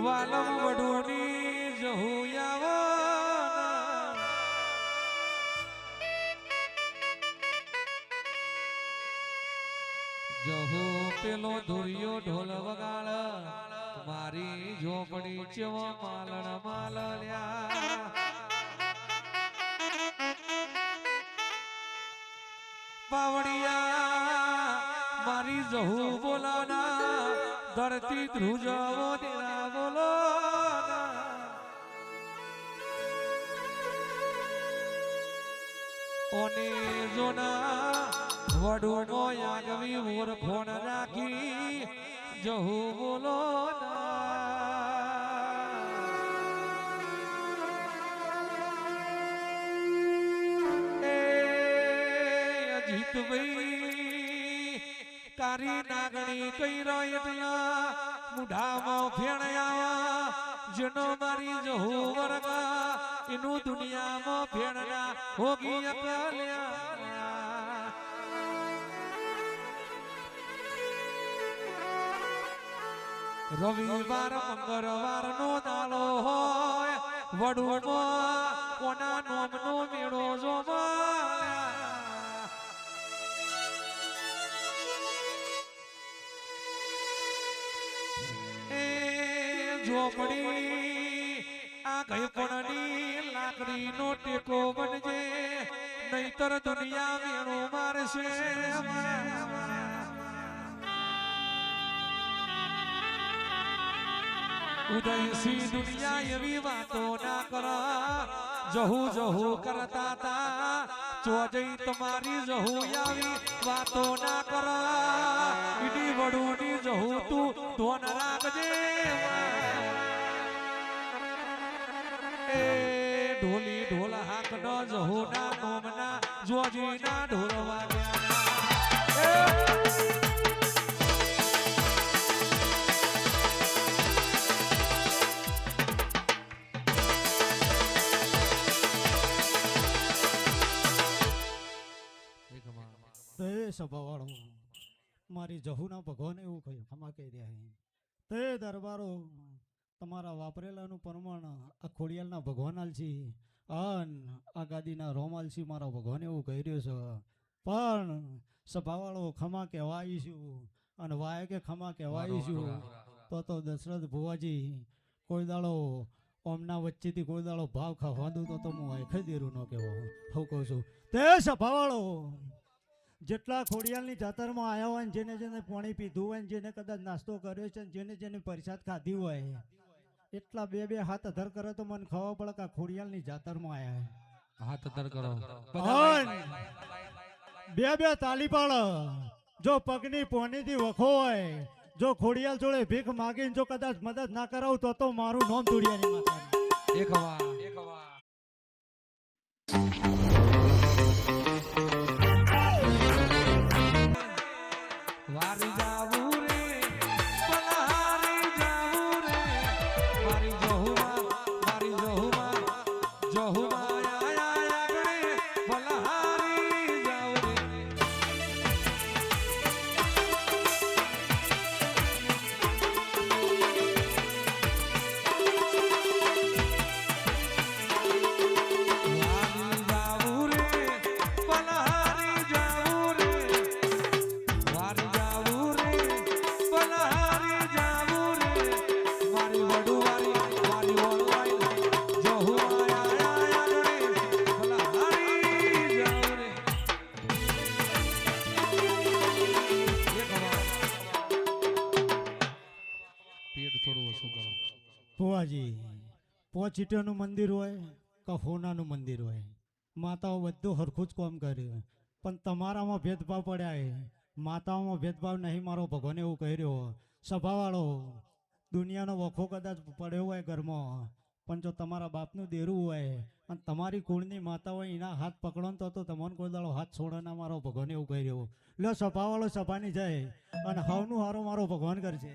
વાલમ વડુની જહુયાવા જહો પેલો ધુરિયો ઢોલ વગાડ મારી ઝોપડી ચેવો માલણ માલલ્યા પાવડિયા મારી જહુ બોલાના ધરતી ધ્રુજાવો દેરા બોલો ઓને જોના વડુનો યાગવી ઓર ફોન રાખી જહુ બોલો જીતભાઈ તારી નાગણી કઈ રહ્યો એટલા મુઢામાં ફેણ્યા જેનો મારી જહુ વર્ગ એનું દુનિયામાં ફેણના હોગી અકલ્યા રવિવાર મંગળવાર નો દાડો હોય વડુમાં કોના નોમનો મેળો જોવા ઝોપડી આ ગઈપણની લાકડી નો ટેકો બનજે નહીતર દુનિયા મેળો મારશે ઉદયસી દુનિયા એવી વાતો ના કર જહુ જહુ કરતા તા ચોજઈ તમારી જહુ આવી વાતો ના કર ઈડી વડુની જહુ તું ધોન રાખજે એ ઢોલી ઢોલ હાક ન જહુ ના નોમના જોજી ના ઢોલ વાગ્યા સભાવાળો મારી જહુના ભગવાન એવું કહ્યું ખમા કહી રહ્યા તે દરબારો તમારા વાપરેલાનું પ્રમાણ આ ખોડિયાલના ભગવાન આલસી અન આ ગાદીના રોમ આલસી મારા ભગવાન એવું કહી રહ્યો છે પણ સભાવાળો ખમા કહેવાઈશું અને વાય કે ખમા કહેવાઈશું તો દશરથ ભુવાજી કોઈ દાડો ઓમના વચ્ચેથી કોઈ દાડો ભાવ ખાવાનું તો હું આખે દેરું ન કહેવો હું કહું છું તે સભાવાળો જેટલા ખોડિયાલની જાતરમાં આવ્યા હોય જેને જેને પાણી પીધું હોય જેને કદાચ નાસ્તો કર્યો છે જેને જેને પ્રસાદ ખાધી હોય એટલા બે બે હાથ અધર કરે તો મને ખબર પડે કે ખોડિયાલની જાતરમાં આવ્યા હાથ અધર કરો બે બે તાલી પાડ જો પગની પોનીથી વખો હોય જો ખોડિયાલ જોડે ભીખ માગીને જો કદાચ મદદ ના કરાવું તો મારું નામ તોડિયાની માતા એક વાર વારી જાવું રે પલારી જાવું રે મારી જહુમાં આયા ગણે પલારી જાવું રે ભુવાજી પોચીટોનું મંદિર હોય કે હોનાનું મંદિર હોય માતાઓ બધું હરખું જ કામ કર્યું પણ તમારામાં ભેદભાવ પડ્યા માતાઓમાં ભેદભાવ નહીં મારો ભગવાન એવું કહી રહ્યો સભાવાળો દુનિયાનો વખો કદાચ પડ્યો હોય ઘરમાં પણ જો તમારા બાપનું દેરું હોય અને તમારી કુળની માતા હોય એના હાથ પકડો તો તમને કોઈ દાડો હાથ છોડવાના મારો ભગવાન એવું કહી રહ્યો લો સભાવાળો સભાની જાય અને હવનું હારો મારો ભગવાન કરશે